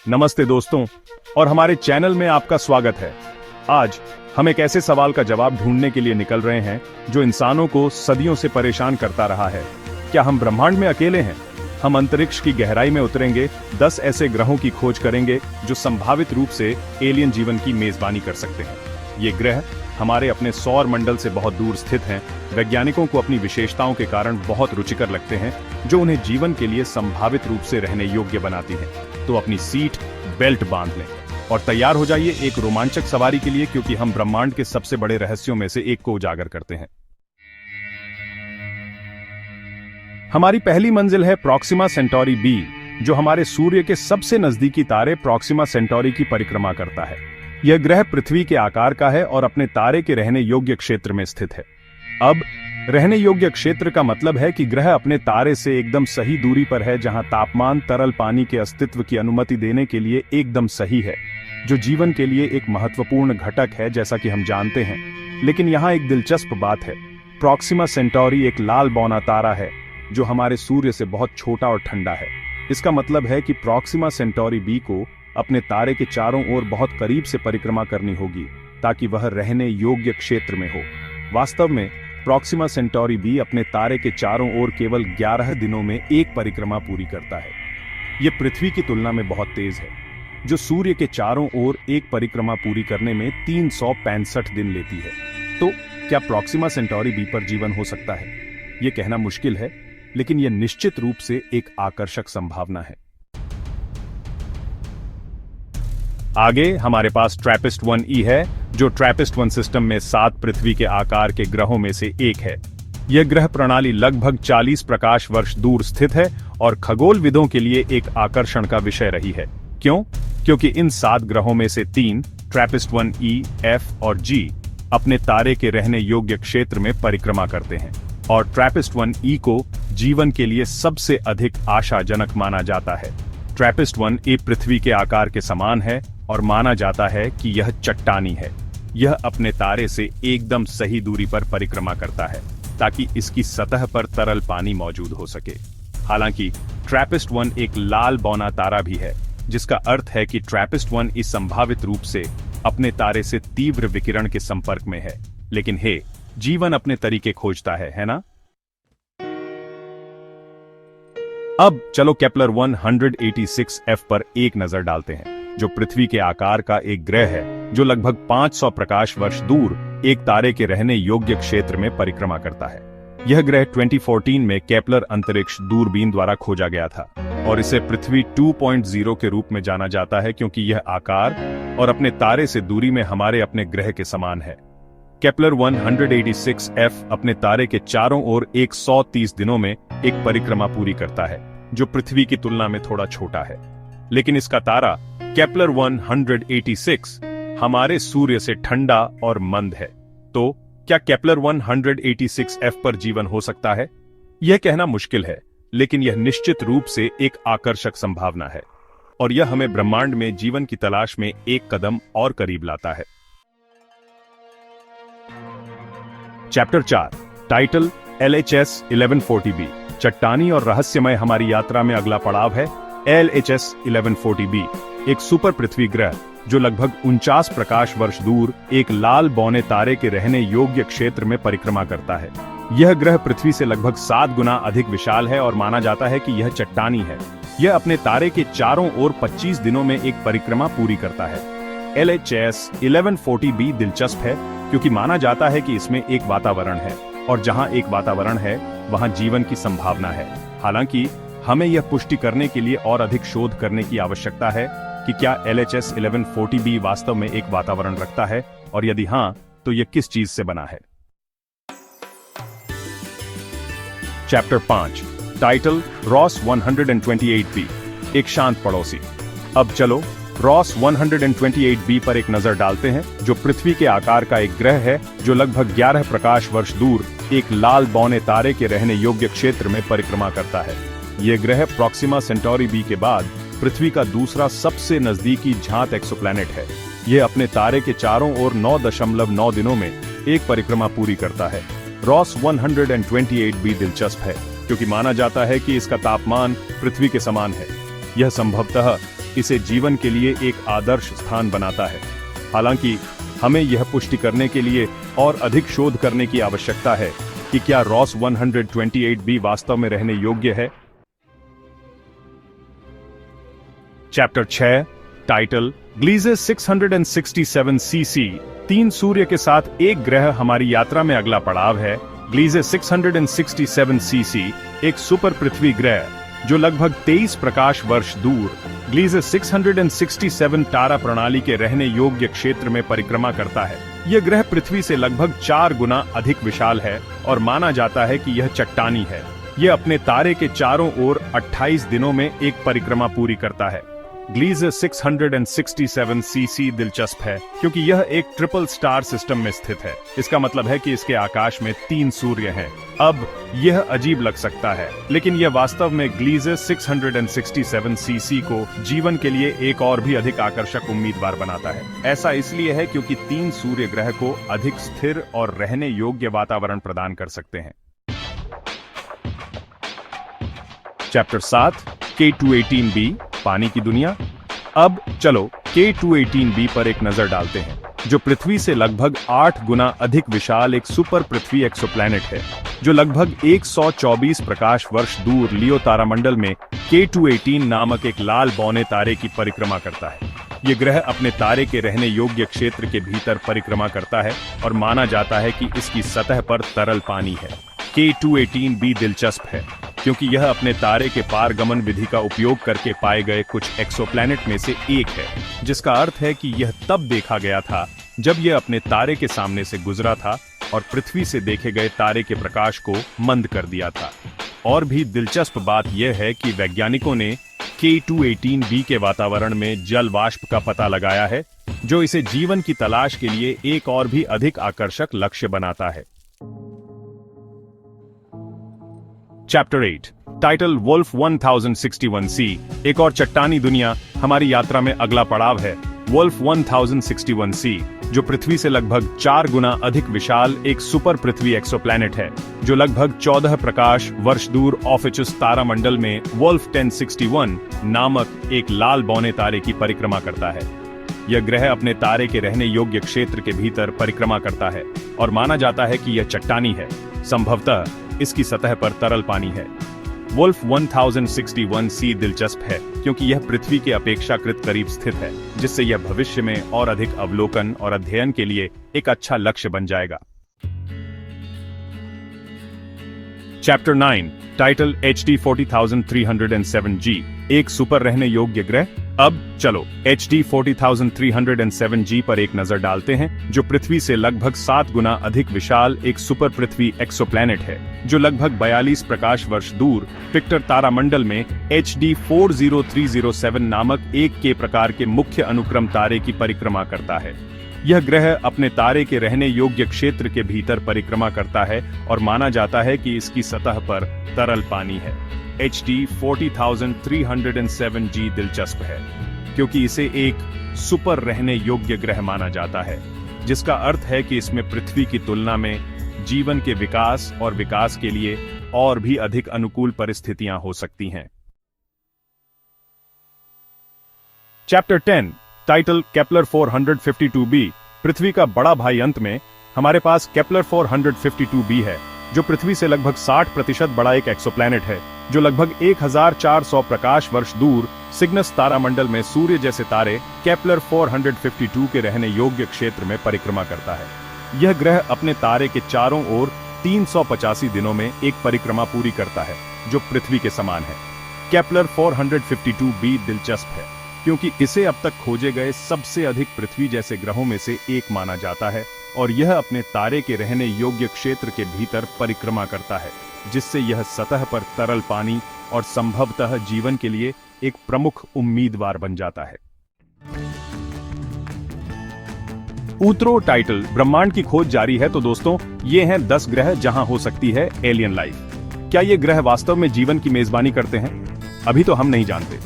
नमस्ते दोस्तों, और हमारे चैनल में आपका स्वागत है। आज हम एक ऐसे सवाल का जवाब ढूंढने के लिए निकल रहे हैं जो इंसानों को सदियों से परेशान करता रहा है। क्या हम ब्रह्मांड में अकेले हैं? हम अंतरिक्ष की गहराई में उतरेंगे, 10 ऐसे ग्रहों की खोज करेंगे जो संभावित रूप से एलियन जीवन की मेजबानी कर सकते हैं। ये ग्रह हमारे अपने सौर मंडल से बहुत दूर स्थित हैं। वैज्ञानिकों को अपनी विशेषताओं के कारण बहुत रुचिकर लगते हैं, जो उन्हें जीवन के लिए संभावित रूप से रहने योग्य बनाती हैं। तो अपनी सीट बेल्ट बांध लें और तैयार हो जाइए एक रोमांचक सवारी के लिए, क्योंकि हम ब्रह्मांड के सबसे बड़े रहस्यों में से एक को उजागर करते हैं। हमारी पहली मंजिल है प्रॉक्सिमा सेंटोरी बी, जो हमारे सूर्य के सबसे नजदीकी तारे प्रॉक्सिमा सेंटोरी की परिक्रमा करता है। यह ग्रह पृथ्वी के आकार का है और अपने तारे के रहने योग्य क्षेत्र में स्थित है। अब रहने योग्य क्षेत्र का मतलब है कि ग्रह अपने तारे से एकदम सही दूरी पर है, जहां तापमान तरल पानी के अस्तित्व की अनुमति देने के लिए एकदम सही है, जो जीवन के लिए एक महत्वपूर्ण घटक है, जैसा कि हम जानते हैं। लेकिन यहां एक दिलचस्प बात है। प्रॉक्सिमा सेंटोरी एक लाल बौना तारा है जो हमारे सूर्य से बहुत छोटा और ठंडा है। इसका मतलब है कि प्रॉक्सिमा सेंटोरी बी को अपने तारे के चारों ओर बहुत करीब से परिक्रमा करनी होगी ताकि वह रहने योग्य क्षेत्र में हो। वास्तव में प्रॉक्सिमा सेंटोरी बी अपने तारे के चारों ओर केवल 11 दिनों में एक परिक्रमा पूरी करता है। यह पृथ्वी की तुलना में बहुत तेज है, जो सूर्य के चारों ओर एक परिक्रमा पूरी करने में 365 दिन लेती है। तो क्या प्रॉक्सिमा सेंटोरी बी पर जीवन हो सकता है? यह कहना मुश्किल है, लेकिन यह निश्चित रूप से एक आकर्षक संभावना है। आगे हमारे पास ट्रैपिस्ट 1e है, जो ट्रैपिस्ट 1 सिस्टम में 7 पृथ्वी के आकार के ग्रहों में से एक है। यह ग्रह प्रणाली लगभग 40 प्रकाश वर्ष दूर स्थित है और खगोलविदों के लिए एक आकर्षण का विषय रही है। क्यों? क्योंकि इन 7 ग्रहों में से 3 ट्रैपिस्ट 1e, F और G अपने तारे के रहने योग्य क्षेत्र में परिक्रमा करते हैं, और ट्रैपिस्ट 1e को जीवन के लिए सबसे अधिक आशाजनक माना जाता है। ट्रैपिस्ट 1e पृथ्वी के आकार के समान है और माना जाता है कि यह चट्टानी है। यह अपने तारे से एकदम सही दूरी पर परिक्रमा करता है ताकि इसकी सतह पर तरल पानी मौजूद हो सके। हालांकि ट्रैपिस्ट 1 एक लाल बौना तारा भी है, जिसका अर्थ है कि ट्रैपिस्ट 1e संभावित रूप से अपने तारे से तीव्र विकिरण के संपर्क में है। लेकिन हे, जीवन अपने तरीके खोजता है ना? अब चलो केपलर 186f पर एक नजर डालते हैं, जो पृथ्वी के आकार का एक ग्रह है जो लगभग 500 प्रकाश वर्ष दूर एक तारे के रहने योग्य क्षेत्र में परिक्रमा करता है। यह ग्रह 2014 में केपलर अंतरिक्ष दूरबीन द्वारा खोजा गया था और इसे पृथ्वी 2.0 के रूप में जाना जाता है, क्योंकि यह आकार और अपने तारे से दूरी में हमारे अपने ग्रह के समान है। केपलर 186f अपने तारे के चारों ओर 130 दिनों में एक परिक्रमा पूरी करता है, जो पृथ्वी की तुलना में थोड़ा छोटा है। लेकिन इसका तारा केपलर 186 हमारे सूर्य से ठंडा और मंद है। तो क्या केपलर 186f पर जीवन हो सकता है? यह कहना मुश्किल है, लेकिन यह निश्चित रूप से एक आकर्षक संभावना है, और यह हमें ब्रह्मांड में जीवन की तलाश में एक कदम और करीब लाता है। Chapter 4, title LHS 1140b। चट्टानी और रहस्यमय हमारी यात्रा में अगला पड़ाव है LHS 1140b, एक सुपर पृथ्वी ग्रह जो लगभग 49 प्रकाश वर्ष दूर एक लाल बौने तारे के रहने योग्य क्षेत्र में परिक्रमा करता है। यह ग्रह पृथ्वी से लगभग 7 गुना अधिक विशाल है और माना जाता है कि यह चट्टानी है। यह अपने तारे के चारों ओर 25 दिनों में एक परिक्रमा पूरी करता है। LHS 1140b दिलचस्प है क्योंकि माना जाता है कि इसमें एक वातावरण है, और जहां एक वातावरण है वहां जीवन की संभावना है। हालांकि हमें यह पुष्टि करने के लिए और अधिक शोध करने की आवश्यकता है कि क्या LHS 1140b वास्तव में एक वातावरण रखता है, और यदि हां, तो यह किस चीज से बना है। चैप्टर 5, टाइटल रॉस 128b, एक शांत पड़ोसी। अब चलो रॉस 128b पर एक नजर डालते हैं, जो पृथ्वी के आकार का एक ग्रह है जो लगभग 11 प्रकाश वर्ष दूर एक लाल बौने तारे के रहने योग्य क्षेत्र में परिक्रमा करता है। यह ग्रह प्रॉक्सिमा सेंटोरी बी के बाद पृथ्वी का दूसरा सबसे नजदीकी झांत एक्सोप्लैनेट है। यह अपने तारे के चारों ओर 9.9 दिनों में एक परिक्रमा पूरी करता है। रॉस 128b दिलचस्प है क्योंकि माना जाता है कि इसका तापमान पृथ्वी के समान है। यह संभवतः इसे जीवन के लिए एक आदर्श स्थान बनाता है। हालांकि हमें यह पुष्टि करने के लिए और अधिक शोध करने की आवश्यकता है कि क्या रॉस 128b वास्तव में रहने योग्य है। चैप्टर 6 टाइटल ग्लीजे 667 सीसी 3 सूर्य के साथ एक ग्रह हमारी यात्रा में अगला पड़ाव है। ग्लीजे 667 सीसी एक सुपर पृथ्वी ग्रह जो लगभग 23 प्रकाश वर्ष दूर ग्लीजे 667 तारा प्रणाली के रहने योग्य क्षेत्र में परिक्रमा करता है। यह ग्रह पृथ्वी से लगभग 4 गुना अधिक विशाल है और माना जाता है कि यह चट्टानी है। यह अपने तारे के चारों ओर 28 दिनों में एक परिक्रमा पूरी करता है। ग्लीजे 667 सीसी दिलचस्प है क्योंकि यह एक ट्रिपल स्टार सिस्टम में स्थित है। इसका मतलब है कि इसके आकाश में 3 सूर्य हैं। अब यह अजीब लग सकता है, लेकिन यह वास्तव में ग्लीजे 667 सीसी को जीवन के लिए एक और भी अधिक आकर्षक उम्मीदवार बनाता है। ऐसा इसलिए है क्योंकि 3 सूर्य ग्रह को अधिक स्थिर और रहने योग्य वातावरण प्रदान कर सकते हैं। चैप्टर 7 K218b पानी की दुनिया। अब चलो K218b पर एक नजर डालते हैं, जो पृथ्वी से लगभग 8 गुना अधिक विशाल एक सुपर पृथ्वी एक्सोप्लैनेट है, जो लगभग 124 प्रकाश वर्ष दूर लियो तारामंडल में K218 नामक एक लाल बौने तारे की परिक्रमा करता है। ये ग्रह अपने तारे के रहने योग्य क्षेत्र के भीतर परिक्रमा करता है और माना जाता है कि इसकी सतह पर तरल पानी है। K218b दिलचस्प है क्योंकि यह अपने तारे के पारगमन विधि का उपयोग करके पाए गए कुछ एक्सोप्लैनेट में से एक है, जिसका अर्थ है कि यह तब देखा गया था जब यह अपने तारे के सामने से गुजरा था और पृथ्वी से देखे गए तारे के प्रकाश को मंद कर दिया था। और भी दिलचस्प बात यह है कि वैज्ञानिकों ने K218b के वातावरण में जल वाष्प का पता लगाया है, जो इसे जीवन की तलाश के लिए एक और भी अधिक आकर्षक लक्ष्य बनाता है। चैप्टर 8 टाइटल वुल्फ 1061c एक और चट्टानी दुनिया हमारी यात्रा में अगला पड़ाव है। वुल्फ 1061c जो पृथ्वी से लगभग 4 गुना अधिक विशाल एक सुपर पृथ्वी एक्सोप्लैनेट है, जो लगभग 14 प्रकाश वर्ष दूर ऑफिचुस तारामंडल में वुल्फ 1061 नामक एक लाल बौने तारे की परिक्रमा करता है। यह ग्रह अपने तारे के रहने योग्य क्षेत्र के भीतर परिक्रमा करता है और माना जाता है कि यह चट्टानी है। संभवतः इसकी सतह पर तरल पानी है। वुल्फ 1061c दिलचस्प है क्योंकि यह पृथ्वी के अपेक्षाकृत करीब स्थित है, जिससे यह भविष्य में और अधिक अवलोकन और अध्ययन के लिए एक अच्छा लक्ष्य बन जाएगा। चैप्टर 9 टाइटल HD 40307g एक सुपर रहने योग्य ग्रह। अब चलो HD 40307g पर एक नजर डालते हैं, जो पृथ्वी से लगभग 7 गुना अधिक विशाल एक सुपर पृथ्वी एक्सोप्लैनेट है, जो लगभग 42 प्रकाश वर्ष दूर विक्टर तारामंडल में HD 40307 नामक एक के प्रकार के मुख्य अनुक्रम तारे की परिक्रमा करता है। यह ग्रह अपने तारे के रहने योग्य क्षेत्र के भीतर परिक्रमा करता है और माना जाता है कि इसकी सतह पर तरल पानी है। HD 40307g दिलचस्प है क्योंकि इसे एक सुपर रहने योग्य ग्रह माना जाता है, जिसका अर्थ है कि इसमें पृथ्वी की तुलना में जीवन के विकास और विकास के लिए और भी अधिक अनुकूल परिस्थितियां हो सकती हैं। चैप्टर 10 टाइटल केपलर 452b पृथ्वी का बड़ा भाई। अंत में हमारे पास केपलर 452b है, जो पृथ्वी से लगभग 60% बड़ा एक एक्सोप्लैनेट है, जो लगभग 1400 प्रकाश वर्ष दूर सिग्नस तारामंडल में सूर्य जैसे तारे केपलर 452 के रहने योग्य क्षेत्र में परिक्रमा करता है। यह ग्रह अपने तारे के चारों ओर 385 दिनों में एक परिक्रमा पूरी करता है, जो पृथ्वी के समान है। केपलर 452b दिलचस्प है क्योंकि इसे अब तक खोजे गए सबसे अधिक पृथ्वी जैसे ग्रहों में से एक माना जाता है और यह अपने तारे के रहने योग्य क्षेत्र के भीतर परिक्रमा करता है, जिससे यह सतह पर तरल पानी और संभवतः जीवन के लिए एक प्रमुख उम्मीदवार बन जाता है। उत्तरो टाइटल ब्रह्मांड की खोज जारी है। तो दोस्तों, ये हैं 10 ग्रह जहां हो सकती है एलियन लाइफ। क्या ये ग्रह वास्तव में जीवन की मेजबानी करते हैं? अभी तो हम नहीं जानते,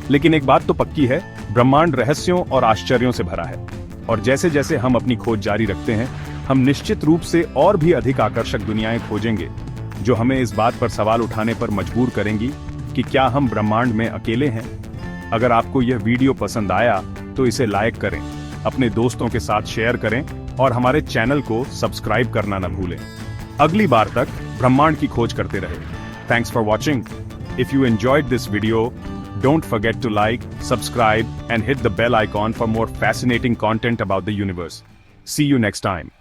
लेकिन एक बात तो पक्की है, ब्रह्मांड रहस्यों और आश्चर्यों से भरा है और जैसे जैसे हम अपनी खोज जारी रखते हैं, हम निश्चित रूप से और भी अधिक आकर्षक दुनियाएं खोजेंगे, जो हमें इस बात पर सवाल उठाने पर मजबूर करेंगी कि क्या हम ब्रह्मांड में अकेले हैं अगर आपको यह वीडियो पसंद आया तो इसे लाइक करें, अपने दोस्तों के साथ शेयर करें और हमारे चैनल को सब्सक्राइब करना न भूलें। अगली बार तक ब्रह्मांड की खोज करते रहे। Thanks for watching. If you enjoyed this video, don't forget to like, subscribe, and hit the bell icon for more fascinating content about the universe. See you next time.